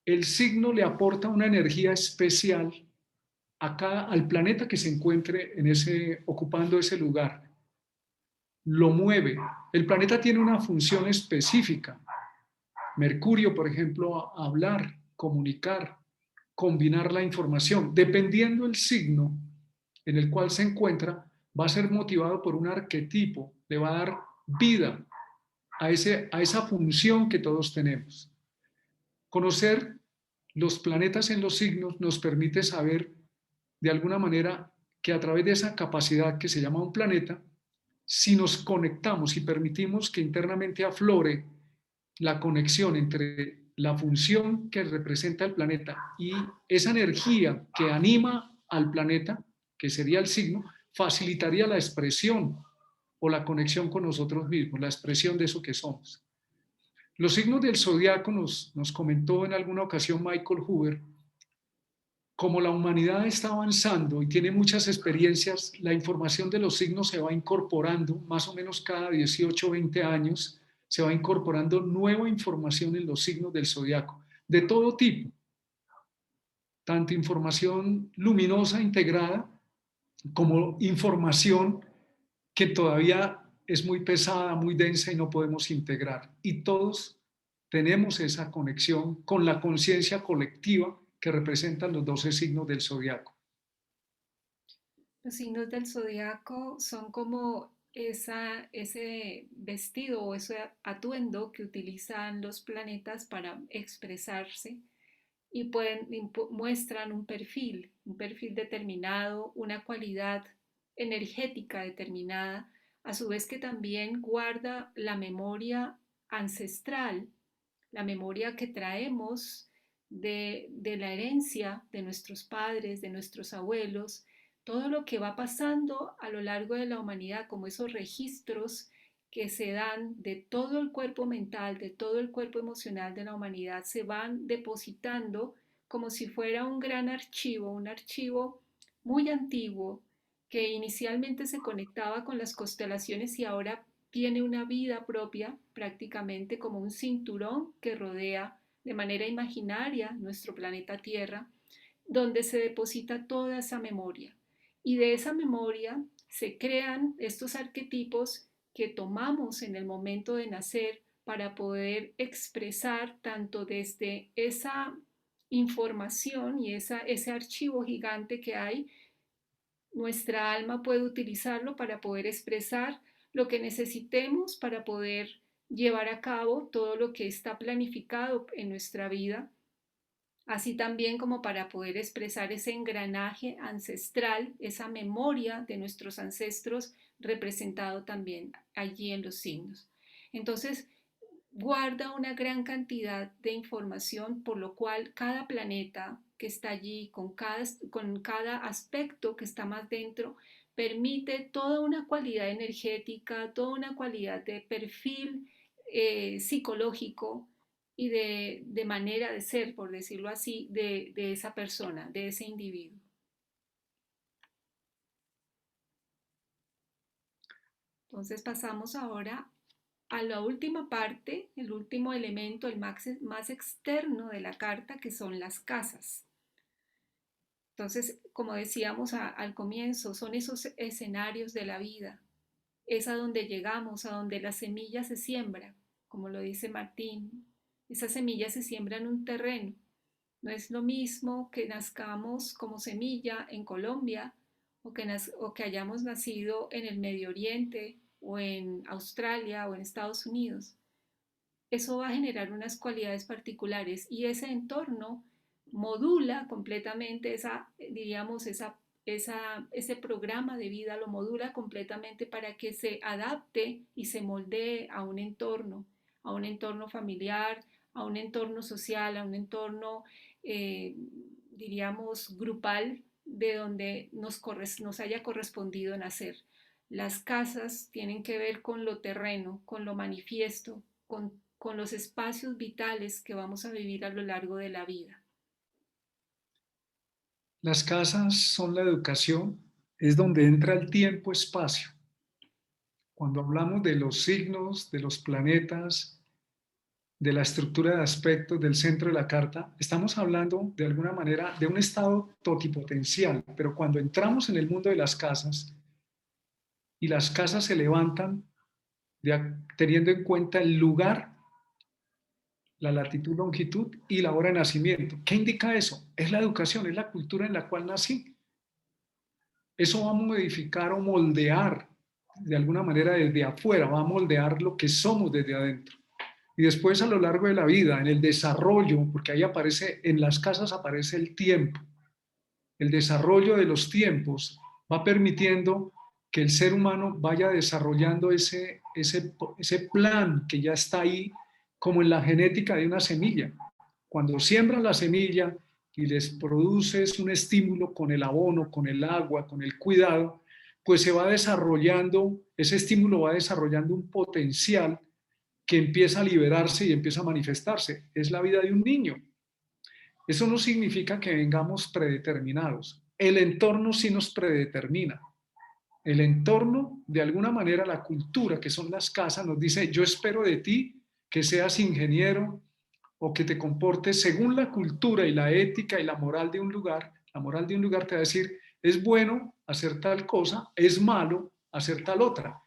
el signo le aporta una energía especial al planeta que se encuentre ocupando ese lugar. Lo mueve. El planeta tiene una función específica. Mercurio, por ejemplo, hablar, comunicar, combinar la información. Dependiendo del signo en el cual se encuentra, va a ser motivado por un arquetipo, le va a dar vida a esa función que todos tenemos. Conocer los planetas en los signos nos permite saber de alguna manera que a través de esa capacidad que se llama un planeta, si nos conectamos y permitimos que internamente aflore la conexión entre la función que representa el planeta y esa energía que anima al planeta, que sería el signo, facilitaría la expresión o la conexión con nosotros mismos, la expresión de eso que somos. Los signos del zodiaco nos comentó en alguna ocasión Michael Hoover, como la humanidad está avanzando y tiene muchas experiencias, la información de los signos se va incorporando, más o menos cada 18 o 20 años, se va incorporando nueva información en los signos del zodiaco, de todo tipo, tanto información luminosa integrada como información que todavía es muy pesada, muy densa y no podemos integrar. Y todos tenemos esa conexión con la conciencia colectiva que representan los 12 signos del zodiaco. Los signos del zodiaco son como ese vestido o ese atuendo que utilizan los planetas para expresarse y muestran un perfil determinado, una cualidad energética determinada, a su vez que también guarda la memoria ancestral, la memoria que traemos de la herencia de nuestros padres, de nuestros abuelos, todo lo que va pasando a lo largo de la humanidad, como esos registros que se dan de todo el cuerpo mental, de todo el cuerpo emocional de la humanidad, se van depositando como si fuera un archivo muy antiguo que inicialmente se conectaba con las constelaciones y ahora tiene una vida propia, prácticamente como un cinturón que rodea de manera imaginaria nuestro planeta Tierra, donde se deposita toda esa memoria. Y de esa memoria se crean estos arquetipos que tomamos en el momento de nacer para poder expresar tanto desde esa información y ese archivo gigante que hay, nuestra alma puede utilizarlo para poder expresar lo que necesitemos para poder llevar a cabo todo lo que está planificado en nuestra vida, así también como para poder expresar ese engranaje ancestral, esa memoria de nuestros ancestros representado también allí en los signos. Entonces, guarda una gran cantidad de información, por lo cual cada planeta que está allí, con cada aspecto que está más dentro, permite toda una cualidad energética, toda una cualidad de perfil psicológico y de manera de ser, por decirlo así, de esa persona, de ese individuo. Entonces pasamos ahora a la última parte, el último elemento, el más externo de la carta, que son las casas. Entonces, como decíamos al comienzo, son esos escenarios de la vida, es a donde llegamos, a donde la semilla se siembra, como lo dice Martín. Esa semilla se siembra en un terreno. No es lo mismo que nazcamos como semilla en Colombia o que hayamos nacido en el Medio Oriente o en Australia o en Estados Unidos. Eso va a generar unas cualidades particulares y ese entorno modula completamente diríamos, ese programa de vida lo modula completamente para que se adapte y se moldee a un entorno familiar, a un entorno social, a un entorno, eh, diríamos, grupal, de donde nos haya correspondido nacer. Las casas tienen que ver con lo terreno, con lo manifiesto, con los espacios vitales que vamos a vivir a lo largo de la vida. Las casas son la educación, es donde entra el tiempo-espacio. Cuando hablamos de los signos, de los planetas, de la estructura de aspectos del centro de la carta, estamos hablando de alguna manera de un estado totipotencial, pero cuando entramos en el mundo de las casas y las casas se levantan teniendo en cuenta el lugar, la latitud, longitud y la hora de nacimiento. ¿Qué indica eso? Es la educación, es la cultura en la cual nací. Eso va a modificar o moldear de alguna manera desde afuera, va a moldear lo que somos desde adentro. Y después a lo largo de la vida, en el desarrollo, porque ahí aparece, en las casas aparece el tiempo, el desarrollo de los tiempos va permitiendo que el ser humano vaya desarrollando ese plan que ya está ahí, como en la genética de una semilla. Cuando siembran la semilla y les produces un estímulo con el abono, con el agua, con el cuidado, pues se va desarrollando, ese estímulo va desarrollando un potencial que empieza a liberarse y empieza a manifestarse. Es la vida de un niño. Eso no significa que vengamos predeterminados. El entorno sí nos predetermina. El entorno, de alguna manera, la cultura, que son las casas, nos dice, yo espero de ti que seas ingeniero o que te comportes según la cultura y la ética y la moral de un lugar. La moral de un lugar te va a decir, es bueno hacer tal cosa, es malo hacer tal otra.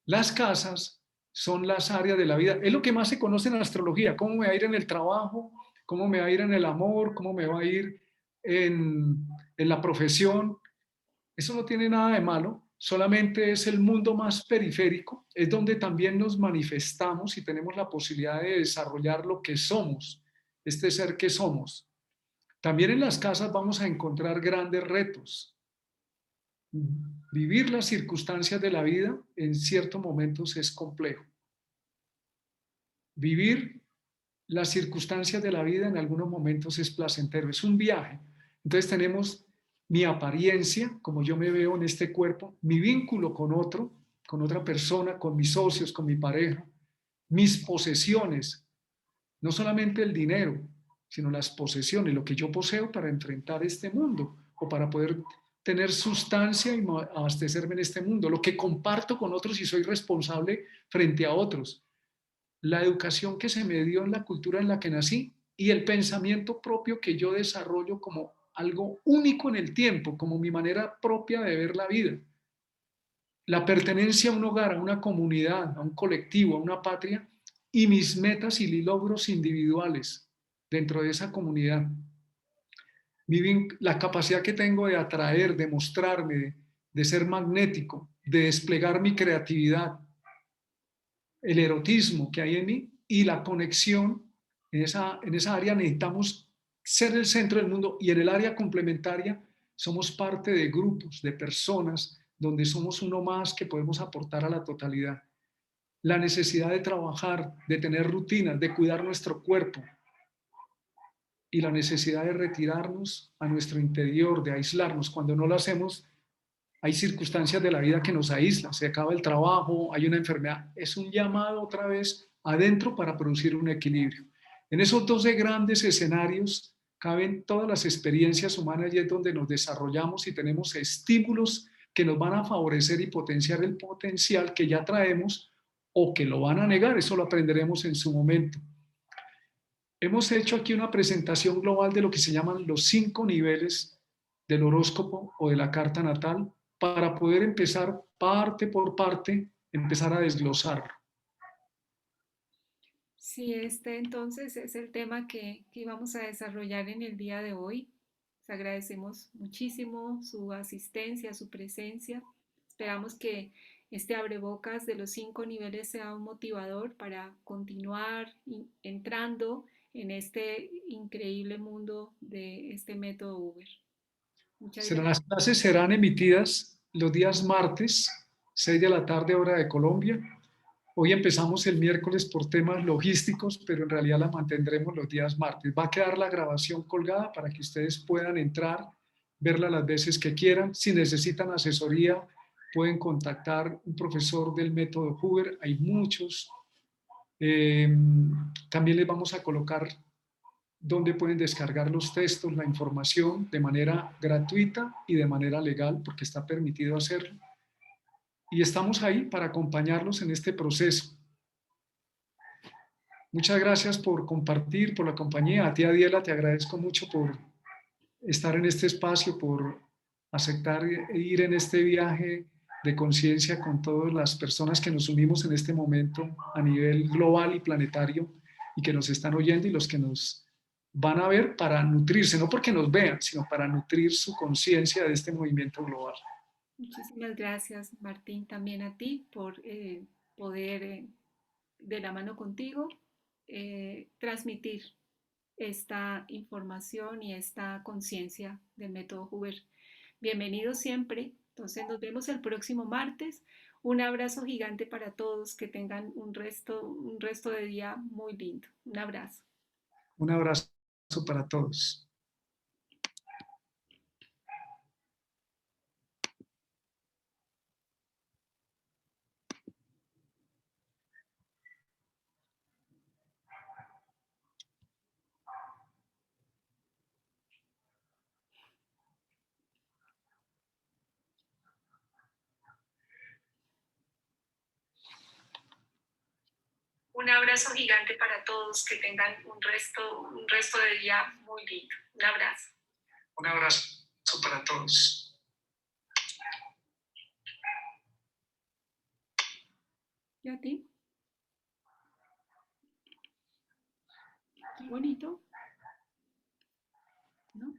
Las casas son las áreas de la vida. Es lo que más se conoce en la astrología. ¿Cómo me va a ir en el trabajo? ¿Cómo me va a ir en el amor? ¿Cómo me va a ir en la profesión? Eso no tiene nada de malo, solamente es el mundo más periférico, es donde también nos manifestamos y tenemos la posibilidad de desarrollar lo que somos, este ser que somos. También en las casas vamos a encontrar grandes retos. Vivir las circunstancias de la vida en ciertos momentos es complejo. Vivir las circunstancias de la vida en algunos momentos es placentero, es un viaje. Entonces tenemos mi apariencia, como yo me veo en este cuerpo, mi vínculo con otro, con otra persona, con mis socios, con mi pareja, mis posesiones, no solamente el dinero, sino las posesiones, lo que yo poseo para enfrentar este mundo o para poder tener sustancia y abastecerme en este mundo, lo que comparto con otros y soy responsable frente a otros, la educación que se me dio en la cultura en la que nací y el pensamiento propio que yo desarrollo como algo único en el tiempo, como mi manera propia de ver la vida. La pertenencia a un hogar, a una comunidad, a un colectivo, a una patria y mis metas y logros individuales dentro de esa comunidad. La capacidad que tengo de atraer, de mostrarme, de ser magnético, de desplegar mi creatividad, el erotismo que hay en mí y la conexión en esa área necesitamos ser el centro del mundo y en el área complementaria somos parte de grupos, de personas donde somos uno más que podemos aportar a la totalidad. La necesidad de trabajar, de tener rutinas, de cuidar nuestro cuerpo y la necesidad de retirarnos a nuestro interior, de aislarnos. Cuando no lo hacemos, hay circunstancias de la vida que nos aíslan, se acaba el trabajo, hay una enfermedad, es un llamado otra vez adentro para producir un equilibrio. En esos 12 grandes escenarios caben todas las experiencias humanas y es donde nos desarrollamos y tenemos estímulos que nos van a favorecer y potenciar el potencial que ya traemos o que lo van a negar, eso lo aprenderemos en su momento. Hemos hecho aquí una presentación global de lo que se llaman los 5 niveles del horóscopo o de la carta natal para poder empezar parte por parte, empezar a desglosarlo. Sí, este entonces es el tema que íbamos a desarrollar en el día de hoy. Les agradecemos muchísimo su asistencia, su presencia. Esperamos que este abrebocas de los 5 niveles sea un motivador para continuar entrando en este increíble mundo de este método Uber. Muchas Las gracias. clases serán emitidas los días martes, 6 de la tarde, hora de Colombia. Hoy empezamos el miércoles por temas logísticos, pero en realidad la mantendremos los días martes. Va a quedar la grabación colgada para que ustedes puedan entrar, verla las veces que quieran. Si necesitan asesoría, pueden contactar un profesor del método Huber. Hay muchos. También les vamos a colocar donde pueden descargar los textos, la información de manera gratuita y de manera legal, porque está permitido hacerlo. Y estamos ahí para acompañarlos en este proceso. Muchas gracias por compartir, por la compañía. A ti, Adiela, te agradezco mucho por estar en este espacio, por aceptar ir en este viaje de conciencia con todas las personas que nos unimos en este momento a nivel global y planetario y que nos están oyendo y los que nos van a ver para nutrirse, no porque nos vean, sino para nutrir su conciencia de este movimiento global. Muchísimas gracias, Martín, también a ti por poder, de la mano contigo, transmitir esta información y esta conciencia del método Huber. Bienvenido siempre. Entonces nos vemos el próximo martes. Un abrazo gigante para todos. Que tengan un resto de día muy lindo. Un abrazo. Un abrazo para todos. Un abrazo gigante para todos. Que tengan un resto de día muy lindo. Un abrazo. Un abrazo para todos. ¿Y a ti? Qué bonito, ¿no?